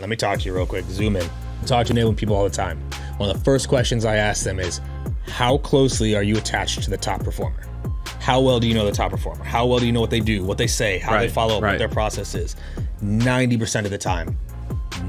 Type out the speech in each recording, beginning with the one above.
let me talk to you real quick. Zoom in. I talk to enablement people all the time. One of the first questions I ask them is, how closely are you attached to the top performer? How well do you know the top performer? How well do you know what they do, what they say, how they follow up, what their process is? 90% of the time,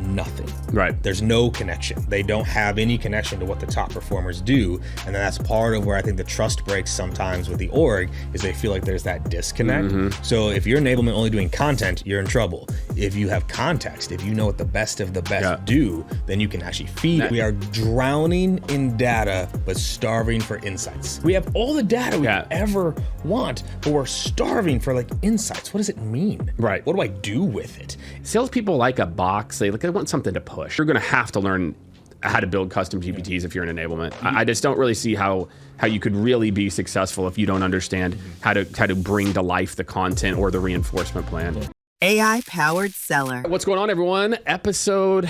nothing. Right. There's no connection. They don't have any connection to what the top performers do. And then that's part of where I think the trust breaks sometimes with the org is they feel like there's that disconnect. So if you're enablement only doing content, you're in trouble. If you have context, if you know what the best of the best do, then you can actually feed. We are drowning in data, but starving for insights. We have all the data we ever want, but we're starving for like insights. What does it mean? Right. What do I do with it? Salespeople like a box. They want something to push. You're going to have to learn how to build custom GPTs if you're in enablement. I just don't really see how you could really be successful if you don't understand how to bring to life the content or the reinforcement plan. AI-powered seller. What's going on, everyone? Episode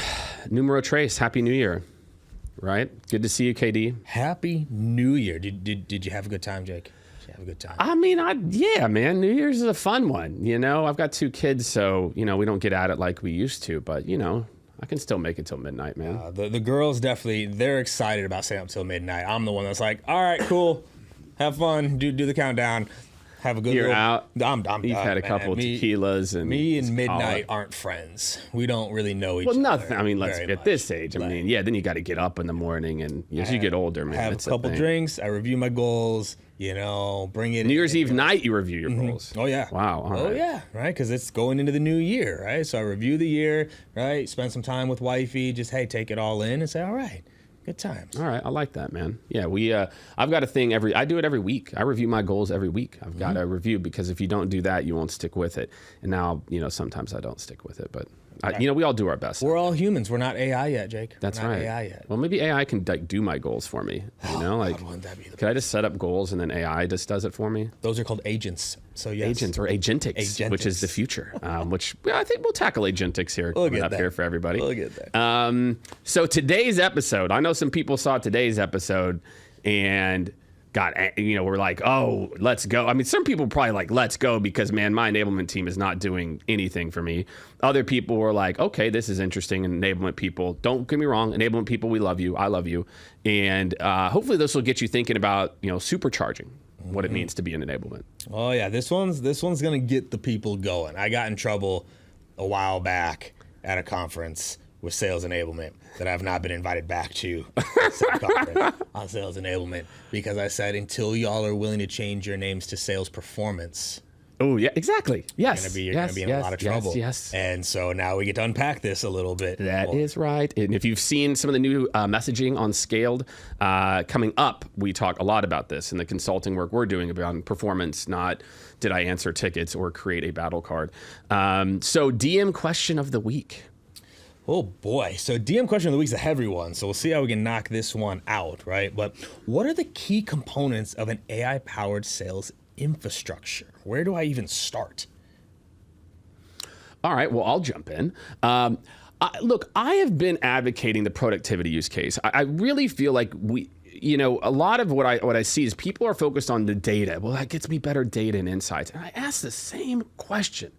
numero tres. Happy New Year. Right? Good to see you, KD. Happy New Year. Did you have a good time, Jake? Did you have a good time? I mean, yeah, man. New Year's is a fun one. You know, I've got 2 kids, so, you know, we don't get at it like we used to, but, you know, I can still make it till midnight, man. The girls definitely, they're excited about staying up till midnight. I'm the one that's like, all right, cool. Have fun. Do the countdown. Have a good You're out. I'm You've had a couple of tequilas. And me and midnight aren't friends. We don't really know each other. Well, nothing. I mean, let's at this age. I mean, yeah, then you got to get up in the morning. And as you get older, man, have a couple drinks. I review my goals. You know, bring it. New Year's Eve night, you review your goals. Oh, yeah. Wow. All right. Yeah, right? Because it's going into the new year, right? So I review the year, right? Spend some time with wifey. Just, hey, take it all in and say, all right. Good times. All right, I like that, man. Yeah, I've got a thing I do it every week. I review my goals every week. I've got a review because if you don't do that, you won't stick with it. And now, you know, sometimes I don't stick with it, but you know, we all do our best. We're all humans. We're not AI yet, Jake. That's We're not right. AI yet. Well, maybe AI can do my goals for me. You know, like, could I just set up goals and then AI just does it for me? Those are called agents. So yes. Agents or agentics, which is the future. Which I think we'll tackle agentics here coming up here for everybody. We'll get that. So today's episode, I know some people saw today's episode and we're like, oh, let's go. I mean, some people probably like, let's go because, man, my enablement team is not doing anything for me. Other people were like, okay, this is interesting. And enablement people, don't get me wrong, enablement people, we love you. I love you. And hopefully this will get you thinking about, you know, supercharging what it means to be an enablement. Oh, yeah. This one's going to get the people going. I got in trouble a while back at a conference with sales enablement that I've not been invited back to on sales enablement because I said, until y'all are willing to change your names to sales performance. Oh, yeah, exactly. Yes. You're going to be in a lot of trouble. Yes. And so now we get to unpack this a little bit. That is right. And if you've seen some of the new messaging on Scaled coming up, we talk a lot about this in the consulting work we're doing about performance, not did I answer tickets or create a battle card. So DM question of the week. Oh boy. So DM question of the week is a heavy one. So we'll see how we can knock this one out, right? But what are the key components of an AI-powered sales infrastructure? Where do I even start? All right, well, I'll jump in. Look, I have been advocating the productivity use case. I really feel like a lot of what I see is people are focused on the data. Well, that gets me better data and insights. And I ask the same question.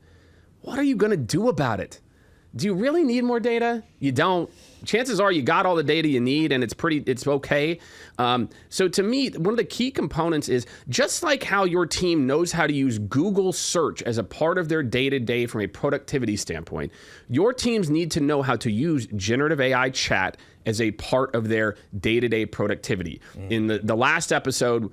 What are you going to do about it? Do you really need more data? You don't. Chances are you got all the data you need and it's okay. So to me, one of the key components is just like how your team knows how to use Google search as a part of their day-to-day from a productivity standpoint, your teams need to know how to use generative AI chat as a part of their day-to-day productivity. In the last episode,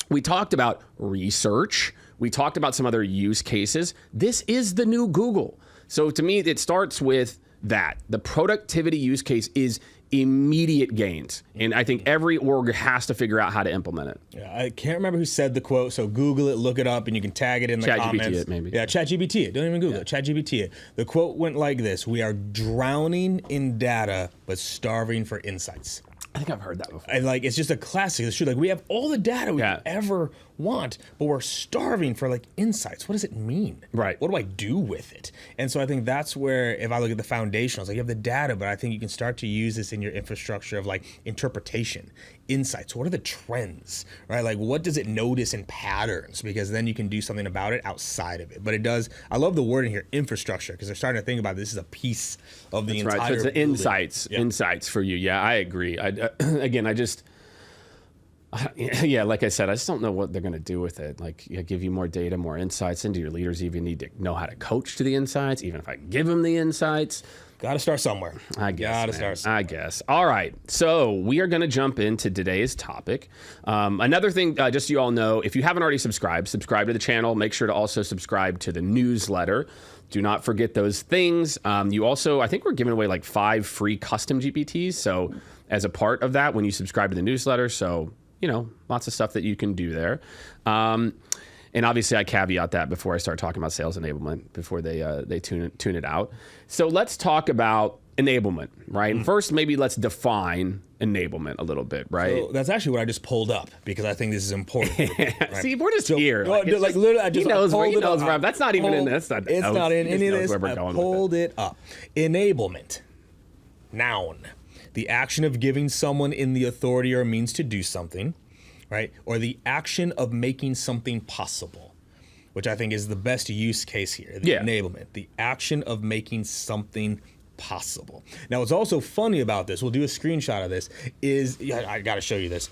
we talked about research. We talked about some other use cases. This is the new Google. So to me, it starts with that. The productivity use case is immediate gains. And I think every org has to figure out how to implement it. Yeah, I can't remember who said the quote, so Google it, look it up, and you can tag it in the comments. ChatGPT it, maybe. Yeah, ChatGPT it. Don't even Google it. ChatGPT it. The quote went like this: "We are drowning in data, but starving for insights." I think I've heard that before. And it's just a classic. It's true. Like, we have all the data we ever want, but we're starving for like insights. What does it mean? Right. What do I do with it? And so I think that's where, if I look at the foundationals, like you have the data, but I think you can start to use this in your infrastructure of like interpretation, insights. What are the trends, right? Like what does it notice in patterns? Because then you can do something about it outside of it. But it does, I love the word in here, infrastructure, because they're starting to think about this as a piece of the entire. Right. So it's the insights for you. Yeah, I agree. Yeah, like I said, I just don't know what they're going to do with it. Like, give you more data, more insights, and do your leaders even need to know how to coach to the insights, even if I give them the insights? Got to start somewhere. I guess. Got to start somewhere. I guess. All right. So we are going to jump into today's topic. Another thing, just so you all know, if you haven't already subscribe to the channel. Make sure to also subscribe to the newsletter. Do not forget those things. You also, I think we're giving away like 5 free custom GPTs. So as a part of that, when you subscribe to the newsletter, so lots of stuff that you can do there. And obviously, I caveat that before I start talking about sales enablement, before they tune it out. So let's talk about enablement, right? And first, maybe let's define enablement a little bit, right? So that's actually what I just pulled up because I think this is important. Right? See, we're just here. Literally, I just he knows, Rob. That's not even in this. It's not in any of this. I pulled it up. Enablement, noun. The action of giving someone in the authority or means to do something, right? Or the action of making something possible, which I think is the best use case here. The enablement, the action of making something possible. Now, what's also funny about this, we'll do a screenshot of this, is, I got to show you this.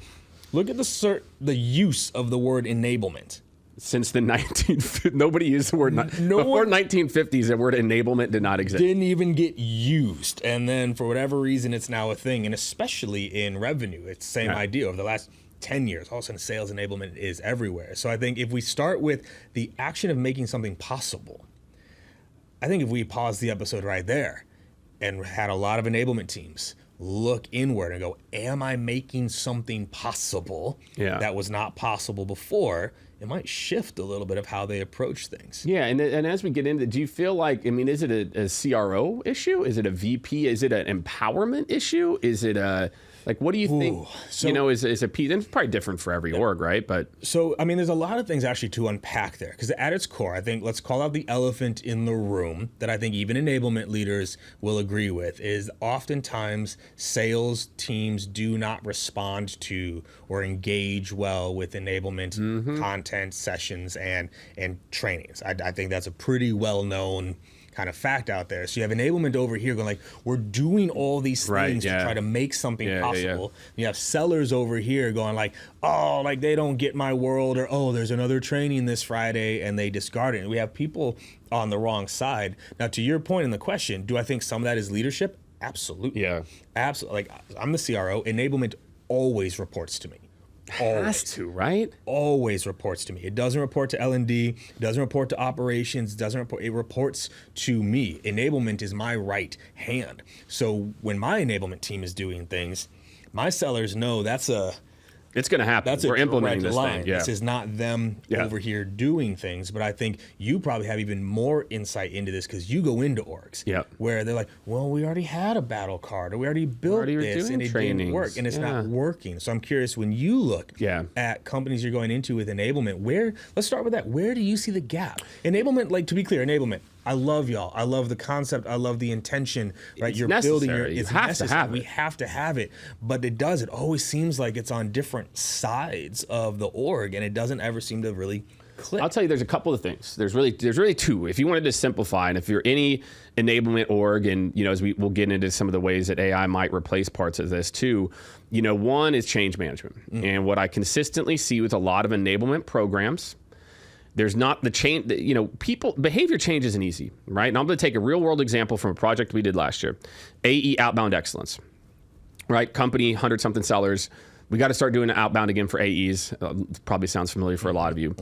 Look at the use of the word enablement. Since the 1950s, nobody used the word. Before 1950s, the word enablement did not exist. Didn't even get used. And then for whatever reason, it's now a thing. And especially in revenue, it's the same idea. Over the last 10 years, all of a sudden sales enablement is everywhere. So I think if we start with the action of making something possible, I think if we pause the episode right there and had a lot of enablement teams look inward and go, am I making something possible that was not possible before? It might shift a little bit of how they approach things. Yeah, and as we get into, do you feel like, is it a CRO issue? Is it a VP? Is it an empowerment issue? Is it a, what do you think, is a piece? And it's probably different for every org, right? But so, there's a lot of things actually to unpack there, because at its core, I think, let's call out the elephant in the room that I think even enablement leaders will agree with, is oftentimes sales teams do not respond to or engage well with enablement content, sessions, and trainings. I think that's a pretty well-known kind of fact out there. So you have enablement over here going we're doing all these things to try to make something possible. You have sellers over here going they don't get my world, or there's another training this Friday, and they discard it. And we have people on the wrong side. Now, to your point in the question, do I think some of that is leadership? Absolutely. Yeah. Absolutely. I'm the CRO. Enablement always reports to me. Has to, right? Always reports to me. It doesn't report to L&D. It doesn't report to operations. It reports to me. Enablement is my right hand. So when my enablement team is doing things, my sellers know it's going to happen. We're implementing this thing. This is not them over here doing things, but I think you probably have even more insight into this because you go into orgs where they're like, well, we already had a battle card, or we already built this, and it didn't work, and it's not working. So I'm curious, when you look at companies you're going into with enablement, let's start with that. Where do you see the gap? Enablement, to be clear, enablement, I love y'all. I love the concept. I love the intention, right? It's necessary. Building you have to have it. We have to have it. But it always seems like it's on different sides of the org, and it doesn't ever seem to really click. I'll tell you, there's a couple of things. There's really 2. If you wanted to simplify, and if you're any enablement org, and as we'll get into some of the ways that AI might replace parts of this too, one is change management. And what I consistently see with a lot of enablement programs, there's not the change, behavior change isn't easy, right? And I'm going to take a real world example from a project we did last year. AE, outbound excellence, right? Company, 100-something sellers. We got to start doing outbound again for AEs. Probably sounds familiar for a lot of you.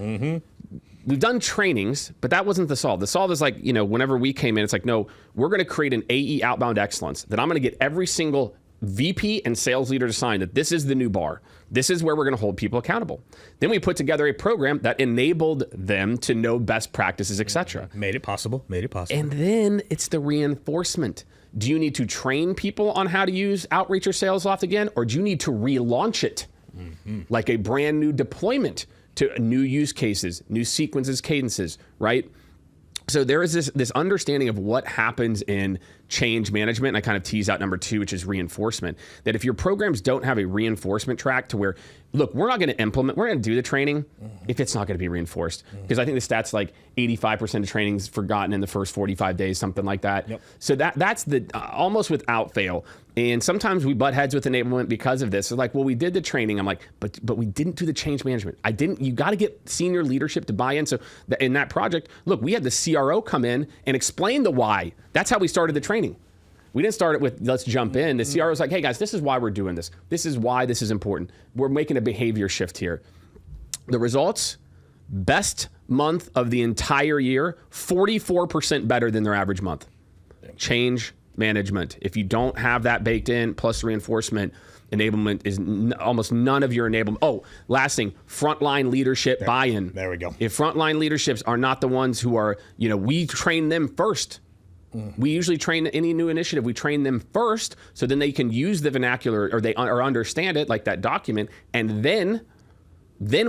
We've done trainings, but that wasn't the solve. The solve is whenever we came in, it's no, we're going to create an AE outbound excellence that I'm going to get every single VP and sales leader to sign that this is the new bar. This is where we're going to hold people accountable. Then we put together a program that enabled them to know best practices, etc. Made it possible. And then it's the reinforcement. Do you need to train people on how to use Outreach or SalesLoft again, or do you need to relaunch it like a brand new deployment? to new use cases, new sequences, cadences, right? So there is this understanding of what happens in change management. And I kind of tease out number 2, which is reinforcement. That if your programs don't have a reinforcement track to where, look, we're not going to implement, we're going to do the training if it's not going to be reinforced. Because I think the stats like 85% of training is forgotten in the first 45 days, something like that. Yep. So that's the almost without fail. And sometimes we butt heads with enablement because of this. It's like, well, we did the training. I'm like, but we didn't do the change management. You got to get senior leadership to buy in. So in that project, look, we had the CRO come in and explain the why. That's how we started the training. We didn't start it with, let's jump in. The CRO was like, hey guys, this is why we're doing this. This is why this is important. We're making a behavior shift here. The results, best month of the entire year, 44% better than their average month. Change management. If you don't have that baked in, plus reinforcement, enablement is almost none of your enablement. Oh, last thing, frontline leadership buy-in. There we go. If frontline leaderships are not the ones who are, we train them first. We usually train any new initiative. We train them first, so then they can use the vernacular or understand it, like that document, and then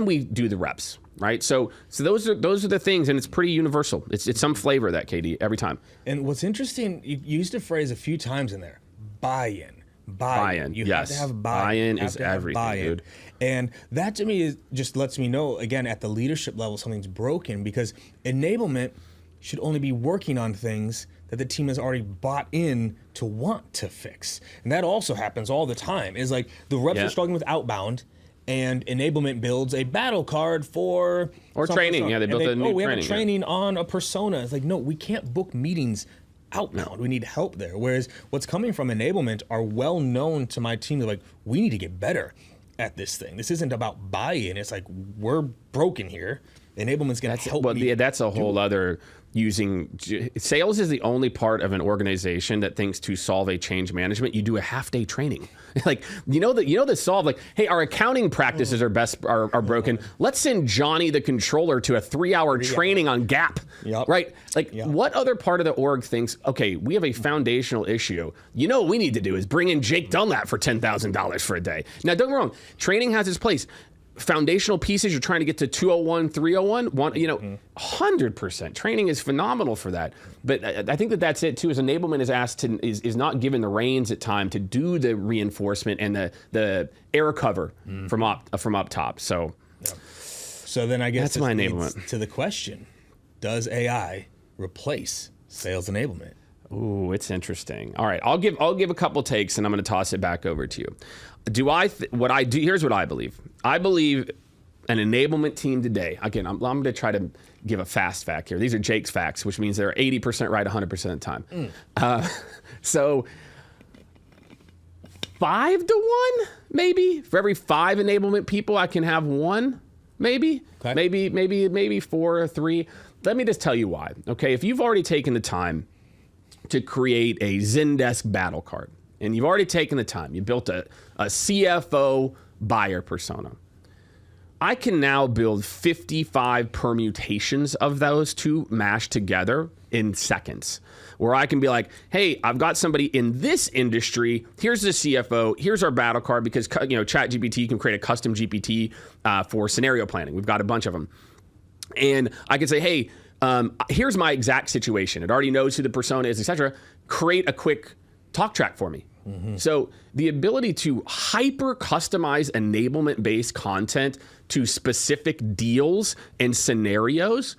we do the reps. Right, so those are the things, and it's pretty universal. It's some flavor of that, KD, every time. And what's interesting, you used a phrase a few times in there: buy-in. Buy-in. You yes. have to have buy-in. Buy-in is everything, dude. And that to me just lets me know, again, at the leadership level, something's broken, because enablement should only be working on things that the team has already bought in to want to fix. And that also happens all the time. Is like the reps are struggling with outbound, and enablement builds a battle card for training. Persona. Yeah, they built a new we training. have a training on a persona. It's like, no, we can't book meetings outbound. We need help there. Whereas what's coming from enablement are well known to my team. They're like, we need to get better at this thing. This isn't about buy-in. It's like, we're broken here. Enablement's going to help me. Yeah, that's a whole other sales is the only part of an organization that thinks to solve a change management, you do a half-day training. Like, the solve, like, hey, our accounting practices are broken. Let's send Johnny the controller to a 3-hour training on GAAP. Yep. Right? Like, what other part of the org thinks, okay, we have a foundational issue. What we need to do is bring in Jake Dunlap for $10,000 for a day. Now, don't get me wrong. Training has its place. Foundational pieces, you're trying to get to 201, 301, 100%. Training is phenomenal for that. But I think that's it too, is enablement is asked to, is not given the reins at time to do the reinforcement and the error cover from up top. So then I guess that's my enablement. To the question, does AI replace sales enablement? Ooh, it's interesting. All right, I'll give a couple takes, and I'm going to toss it back over to you. Here's what I believe. I believe an enablement team today, again, I'm going to try to give a fast fact here. These are Jake's facts, which means they're 80% right 100% of the time. So 5 to 1, maybe? For every 5 enablement people, I can have 1, maybe? Okay. Maybe 4 or 3. Let me just tell you why. Okay, if you've already taken the time to create a Zendesk battle card, and you've already taken the time, you built a CFO buyer persona, I can now build 55 permutations of those two mashed together in seconds, where I can be like, hey, I've got somebody in this industry, here's the CFO, here's our battle card, because ChatGPT can create a custom GPT for scenario planning. We've got a bunch of them. And I can say, hey, here's my exact situation. It already knows who the persona is, etc. Create a quick talk track for me. So the ability to hyper customize enablement-based content to specific deals and scenarios,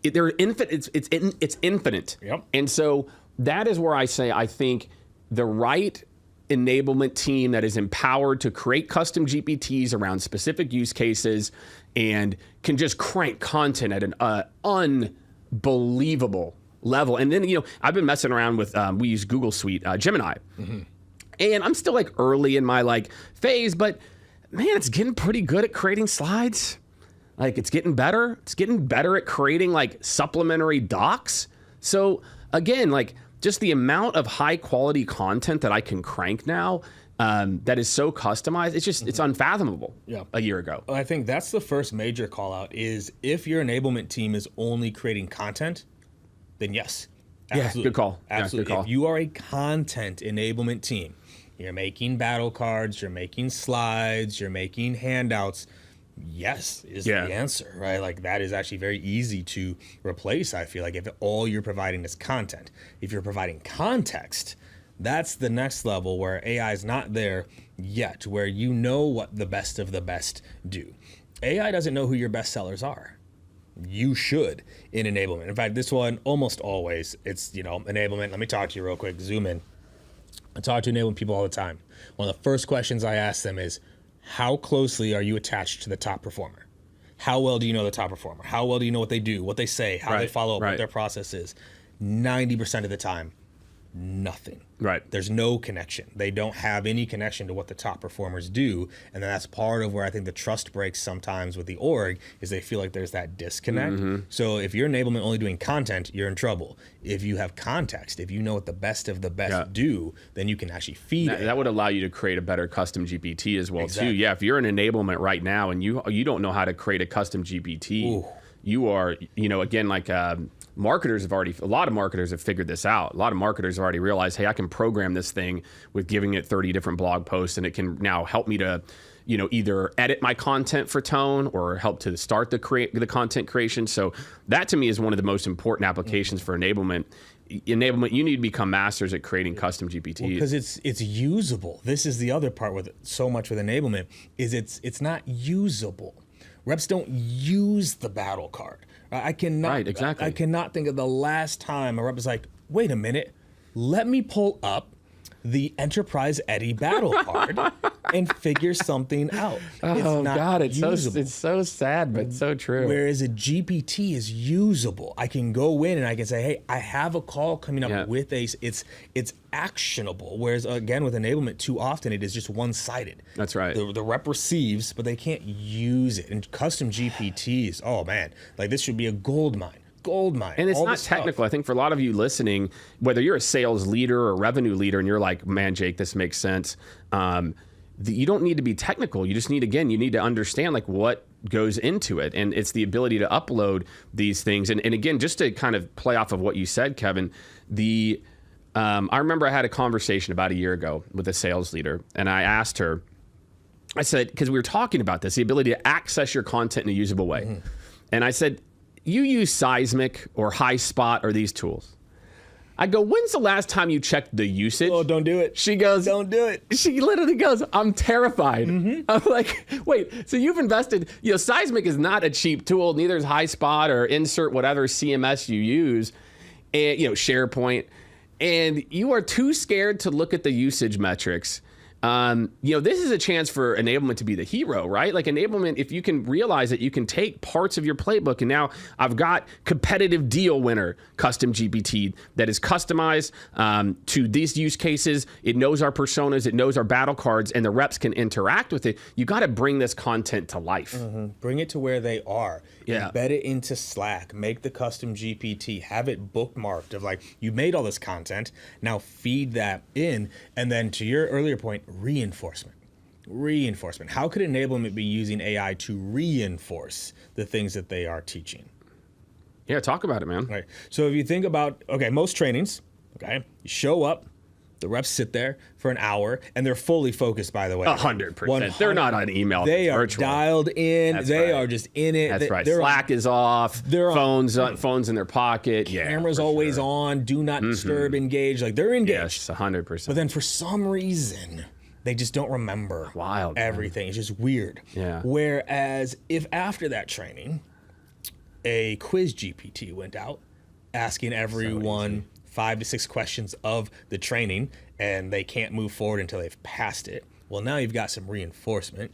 they're infinite. It's infinite. Yep. And so that is where I say I think the right enablement team that is empowered to create custom GPTs around specific use cases and can just crank content at an unbelievable level. And then, I've been messing around with, we use Google Suite, Gemini. And I'm still early in my phase, but man, it's getting pretty good at creating slides. It's getting better. It's getting better at creating supplementary docs. So again, just the amount of high quality content that I can crank now, that is so customized, it's unfathomable a year ago. Well, I think that's the first major call out is if your enablement team is only creating content, then yes. Absolutely. Yeah, good call. Absolutely. Yeah, good call. If you are a content enablement team, you're making battle cards, you're making slides, you're making handouts, yes is Yeah. the answer, right? Like that is actually very easy to replace. I feel like if all you're providing is content, if you're providing context, that's the next level where AI is not there yet, where you know what the best of the best do. AI doesn't know who your best sellers are. You should in enablement. In fact, this one almost always, it's, enablement. Let me talk to you real quick, zoom in. I talk to enablement people all the time. One of the first questions I ask them is, how closely are you attached to the top performer? How well do you know the top performer? How well do you know what they do, what they say, how they follow up, what their process is? 90% of the time, nothing. Right. There's no connection. They don't have any connection to what the top performers do. And then that's part of where I think the trust breaks sometimes with the org is they feel like there's that disconnect. So if you're enablement only doing content, you're in trouble. If you have context, if you know what the best of the best do, then you can actually feed it. That would allow you to create a better custom GPT as well too. Yeah, if you're in enablement right now and you don't know how to create a custom GPT, you are, again, like marketers have a lot of marketers have figured this out. A lot of marketers have already realized, hey, I can program this thing with giving it 30 different blog posts, and it can now help me to, either edit my content for tone or help to start the content creation. So that to me is one of the most important applications for enablement. Enablement, you need to become masters at creating custom GPTs. Because it's usable. This is the other part with so much with enablement is it's not usable. Reps don't use the battle card. I cannot. Right, exactly. I cannot think of the last time a rep was like, "Wait a minute, let me pull up the Enterprise Eddie battle card and figure something out." Oh God, it's usable. so sad, but so true. Whereas a GPT is usable. I can go in and I can say, "Hey, I have a call coming up with a." It's actionable. Whereas again with enablement, too often it is just one-sided. That's right. The rep receives, but they can't use it. And custom GPTs, oh man, like this should be a gold mine. And it's not technical. I think for a lot of you listening, whether you're a sales leader or revenue leader and you're like, man, Jake, this makes sense. You don't need to be technical. You just need, you need to understand like what goes into it. And it's the ability to upload these things. And again, just to kind of play off of what you said, Kevin, I remember I had a conversation about a year ago with a sales leader, and I asked her, I said, because we were talking about this, the ability to access your content in a usable way. And I said, you use Seismic or HighSpot or these tools. I go, when's the last time you checked the usage? Oh, don't do it. She goes, don't do it. She literally goes, I'm terrified. I'm like, wait, so you've invested, Seismic is not a cheap tool, neither is HighSpot or insert whatever CMS you use, and SharePoint, and you are too scared to look at the usage metrics. This is a chance for enablement to be the hero, right? Like enablement, if you can realize that you can take parts of your playbook, and now I've got competitive deal winner custom GPT that is customized to these use cases. It knows our personas, it knows our battle cards, and the reps can interact with it. You got to bring this content to life. Bring it to where they are. Yeah. Embed it into Slack. Make the custom GPT. Have it bookmarked of like, you made all this content. Now feed that in. And then to your earlier point, reinforcement. How could enablement be using AI to reinforce the things that they are teaching? Yeah, talk about it, man. Right. So if you think about, most trainings, you show up, the reps sit there for an hour, and they're fully focused, by the way. 100%. They're not on email. They are virtual. dialed in. That's they right. are just in it. That's right. Slack is off. They're phones in their pocket. Camera's always on. Do not disturb, engage. Like they're engaged. Yes, 100%. But then for some reason, they just don't remember everything. It's just weird. Yeah. Whereas if after that training, a quiz GPT went out asking everyone 5 to 6 questions of the training, and they can't move forward until they've passed it. Well, now you've got some reinforcement.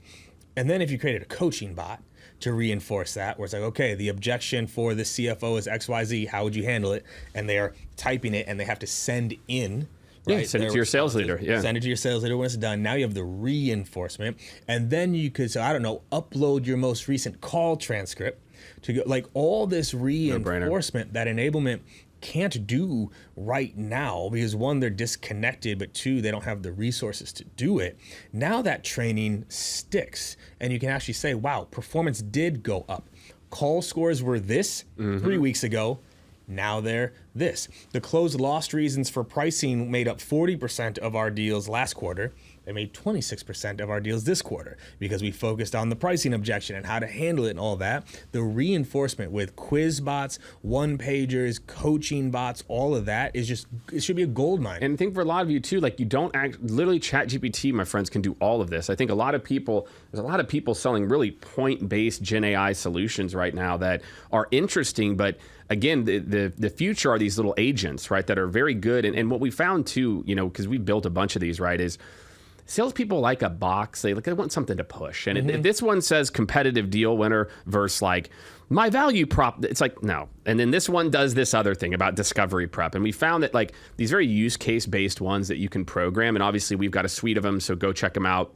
And then if you created a coaching bot to reinforce that, where it's like, okay, the objection for the CFO is XYZ, how would you handle it? And they are typing it, and they have to send in. Right? Send it to your sales leader. Yeah. Send it to your sales leader when it's done. Now you have the reinforcement. And then you could, upload your most recent call transcript to go, like all this reinforcement that enablement can't do right now because one, they're disconnected, but two, they don't have the resources to do it. Now that training sticks, and you can actually say, wow, performance did go up. Call scores were this 3 weeks ago. Now they're this. The closed lost reasons for pricing made up 40% of our deals last quarter. They made 26% of our deals this quarter because we focused on the pricing objection and how to handle it and all that. The reinforcement with quiz bots, one-pagers, coaching bots, all of that is just, it should be a gold mine. And I think for a lot of you too, like you don't literally ChatGPT, my friends, can do all of this. I think there's a lot of people selling really point-based Gen AI solutions right now that are interesting, but again, the future are these little agents, right, that are very good. And what we found too, because we built a bunch of these, right, is salespeople like a box. They want something to push. And if this one says competitive deal winner versus like my value prop, it's like, no. And then this one does this other thing about discovery prep. And we found that like these very use case based ones that you can program. And obviously we've got a suite of them. So go check them out.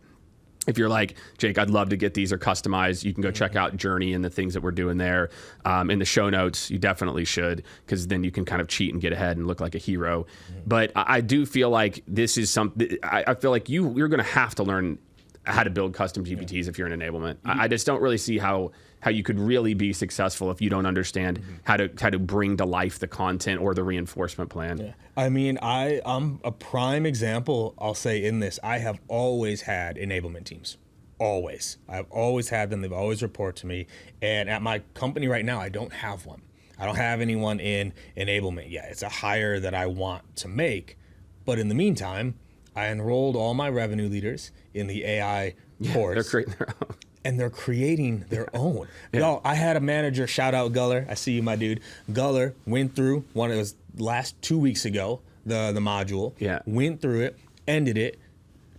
If you're like, Jake, I'd love to get these or customized, you can go check out Journey and the things that we're doing there. In the show notes, you definitely should, because then you can kind of cheat and get ahead and look like a hero. But I do feel like this is something, I feel like you're going to have to learn how to build custom GPTs if you're in enablement. I just don't really see how you could really be successful if you don't understand how to bring to life the content or the reinforcement plan. Yeah. I mean, I'm a prime example, I'll say in this. I have always had enablement teams. Always. I've always had them. They've always report to me. And at my company right now, I don't have one. I don't have anyone in enablement yet. It's a hire that I want to make. But in the meantime, I enrolled all my revenue leaders in the AI course. They're creating their own. And they're creating their own. Y'all, I had a manager, shout out Guller. I see you, my dude. Guller went through one, it was last 2 weeks ago, the module. Yeah. Went through it, ended it,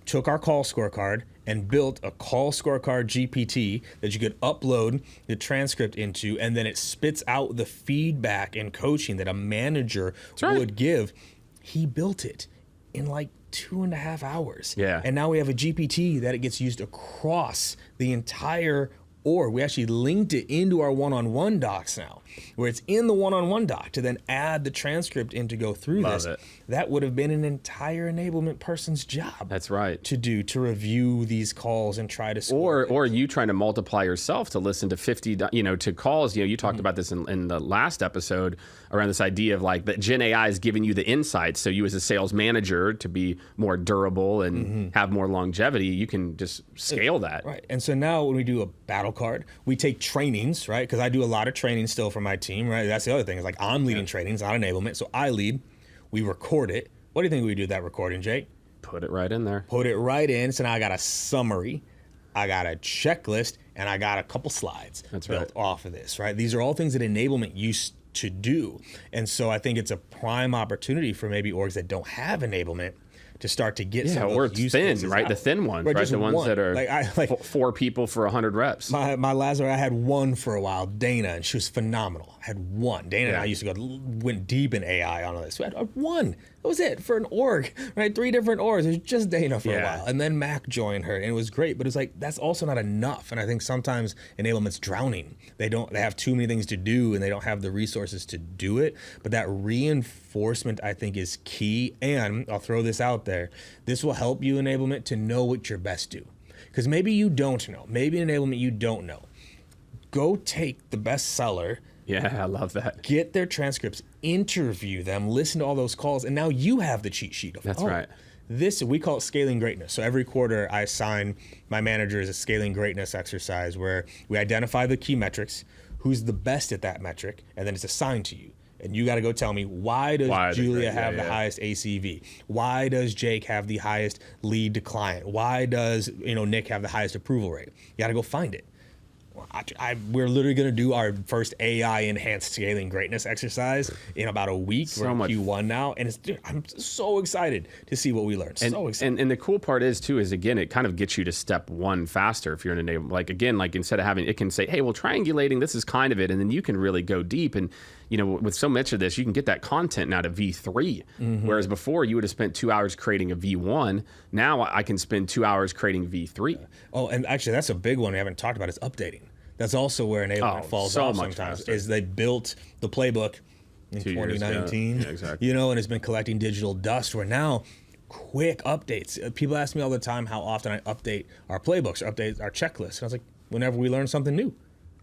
took our call scorecard, and built a call scorecard GPT that you could upload the transcript into, and then it spits out the feedback and coaching that a manager would give. He built it in like 2.5 hours. Yeah. And now we have a GPT that it gets used across the entire org. We actually linked it into our one-on-one docs now, where it's in the one-on-one doc to then add the transcript in to go through Love this. it. That would have been an entire enablement person's job. That's right. To review these calls and try to score. Or you trying to multiply yourself to listen to 50, to calls. You talked about this in the last episode around this idea of like that Gen AI is giving you the insights. So you as a sales manager to be more durable and have more longevity, you can just scale that. Right. And so now when we do a battle card, we take trainings, right? Because I do a lot of training still for my team, right? That's the other thing. Is like I'm leading trainings, not enablement. So I lead. We record it. What do you think we do with that recording, Jake? Put it right in there. Put it right in. So now I got a summary, I got a checklist, and I got a couple slides built off of this, right? These are all things that enablement used to do. And so I think it's a prime opportunity for maybe orgs that don't have enablement to start to get some of or those use thin, cases right? out. The thin ones, right? Just The ones one. that are like 4 people for 100 reps. My Lazar, I had one for a while, Dana, and she was phenomenal. I had one. Dana and I used to went deep in AI on this. We had one. That was it for an org, right? 3 different orgs. It was just Dana for a while. And then Mac joined her, and it was great. But it's like, that's also not enough. And I think sometimes enablement's drowning. They have too many things to do, and they don't have the resources to do it. But that reinforcement, I think, is key. And I'll throw this out there. This will help you, enablement, to know what your best do. Because maybe you don't know. Maybe in enablement you don't know. Go take the best seller. Yeah, I love that. Get their transcripts, interview them, listen to all those calls, and now you have the cheat sheet of That's right. This, we call it scaling greatness. So every quarter I assign my managers a scaling greatness exercise where we identify the key metrics, who's the best at that metric, and then it's assigned to you. And you got to go tell me, why does Julia have the highest ACV? Why does Jake have the highest lead to client? Why does Nick have the highest approval rate? You got to go find it. We're literally going to do our first AI enhanced scaling greatness exercise in about a week. We're in Q1 now, and I'm so excited to see what we learn. So excited. And the cool part is again, it kind of gets you to step 1 faster if you're in enablement. Like instead of having, it can say, hey, well, triangulating, this is kind of it, and then you can really go deep. And with so much of this, you can get that content now to V3. Whereas before, you would have spent 2 hours creating a V1. Now I can spend 2 hours creating V3. Oh, and actually, that's a big one we haven't talked about is updating. That's also where enablement falls off sometimes. Faster. Is they built the playbook in 2019, exactly. and it's been collecting digital dust. Where now, quick updates. People ask me all the time how often I update our playbooks, update our checklists. And I was like, whenever we learn something new.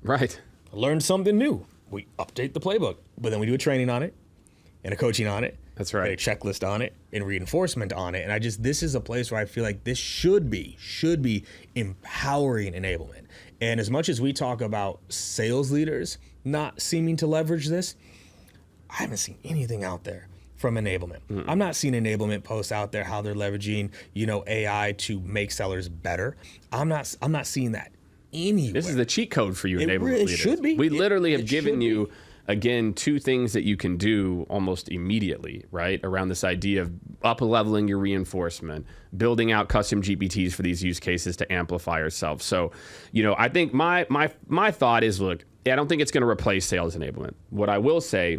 Right. Learn something new, we update the playbook, but then we do a training on it. and a coaching on it. That's right. A checklist on it and reinforcement on it. And this is a place where I feel like this should be empowering enablement. And as much as we talk about sales leaders not seeming to leverage this, I haven't seen anything out there from enablement. I'm not seeing enablement posts out there how they're leveraging, AI to make sellers better. I'm not seeing that anywhere. This is the cheat code for you enablement It leaders. should be. We literally have given should you, again, 2 things that you can do almost immediately, right? Around this idea of up-leveling your reinforcement, building out custom GPTs for these use cases to amplify yourself. So, I think my thought is, look, I don't think it's going to replace sales enablement. What I will say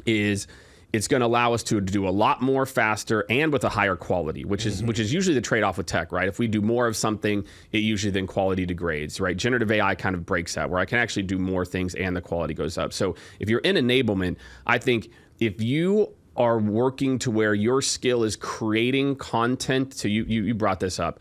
is it's going to allow us to do a lot more faster and with a higher quality, which is usually the trade-off with tech, right? If we do more of something, it usually then quality degrades, right? Generative AI kind of breaks that, where I can actually do more things and the quality goes up. So if you're in enablement, I think if you are working to where your skill is creating content, so you brought this up.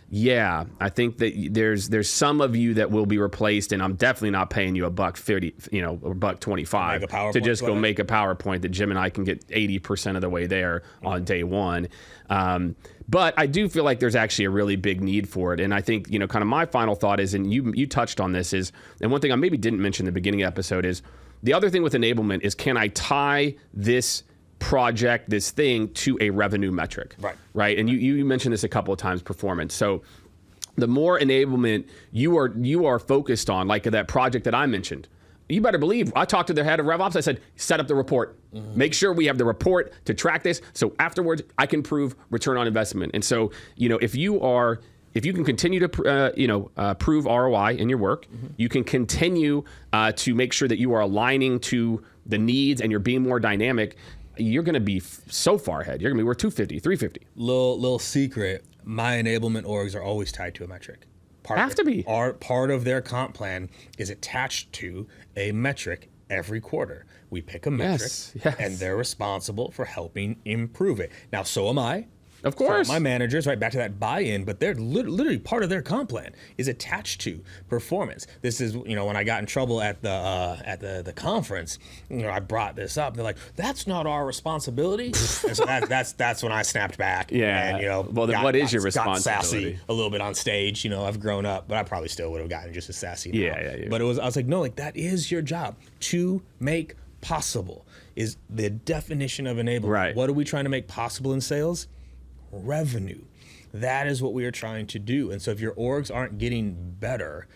Yeah, I think that there's some of you that will be replaced, and I'm definitely not paying you $1.50, or $1.25 to just go make a PowerPoint that Jim and I can get 80% of the way there on day one. But I do feel like there's actually a really big need for it, and I think kind of my final thought is, and you touched on this, is, and one thing I maybe didn't mention in the beginning of the episode is the other thing with enablement is, can I tie this project, this thing, to a revenue metric, right? And you mentioned this a couple of times, performance. So the more enablement you are focused on, like that project that I mentioned, you better believe I talked to the head of RevOps. I said, set up the report, make sure we have the report to track this, so afterwards I can prove return on investment. And so if you can continue to prove ROI in your work, you can continue to make sure that you are aligning to the needs and you're being more dynamic, you're going to be so far ahead. You're going to be worth 250, 350. Little secret, my enablement orgs are always tied to a metric. Have to be. Part of their comp plan is attached to a metric every quarter. We pick a metric, and they're responsible for helping improve it. Now, so am I. Of course. So my managers, right, back to that buy-in, but they're literally part of their comp plan is attached to performance. This is, when I got in trouble at the conference, I brought this up. They're like, that's not our responsibility. And so that's when I snapped back. Yeah. And, well, then what is your responsibility? Got sassy a little bit on stage. I've grown up, but I probably still would have gotten just as sassy now. Yeah. But I was like, no, that is your job to make possible is the definition of enablement. Right. What are we trying to make possible in sales? Revenue. That is what we are trying to do. And so if your orgs aren't getting better,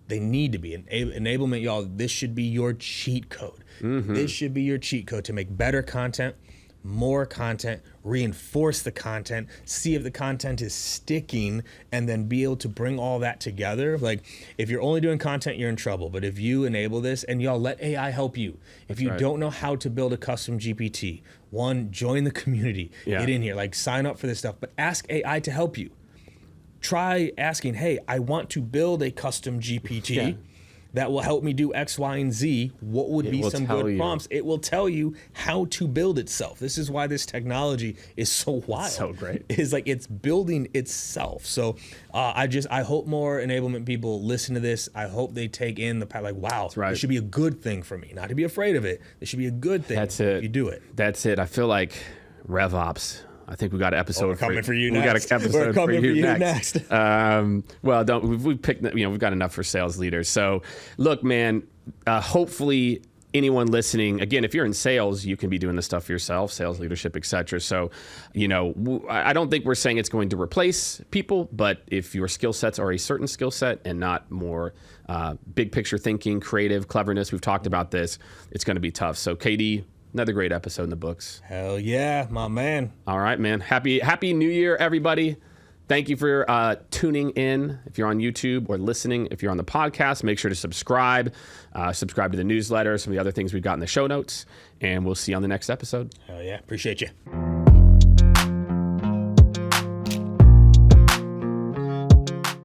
they need to be. Enablement, y'all, this should be your cheat code. This should be your cheat code to make better content, more content, reinforce the content, see if the content is sticking, and then be able to bring all that together. Like, if you're only doing content, you're in trouble. But if you enable this, and y'all let AI help you. If you don't know how to build a custom GPT, join the community, get in here, sign up for this stuff, but ask AI to help you. Try asking, hey, I want to build a custom GPT that will help me do X, Y, and Z. What would be some good prompts? It will tell you how to build itself. This is why this technology is so wild. So great. It's building itself. So I hope more enablement people listen to this. I hope they take in the wow, this should be a good thing for me. Not to be afraid of it. This should be a good thing if you do it. That's it. I feel like RevOps. I think we got an episode. We're coming for you next. We got an episode for you next. Well, we've picked. We've got enough for sales leaders. So, look, man. Hopefully, anyone listening, again, if you're in sales, you can be doing this stuff for yourself, sales leadership, etc. So, I don't think we're saying it's going to replace people, but if your skill sets are a certain skill set and not more big picture thinking, creative, cleverness, we've talked about this. It's going to be tough. So, KD. Another great episode in the books. Hell yeah, my man. All right, man. Happy New Year, everybody. Thank you for tuning in. If you're on YouTube or listening, if you're on the podcast, make sure to subscribe. Subscribe to the newsletter, some of the other things we've got in the show notes. And we'll see you on the next episode. Hell yeah. Appreciate you.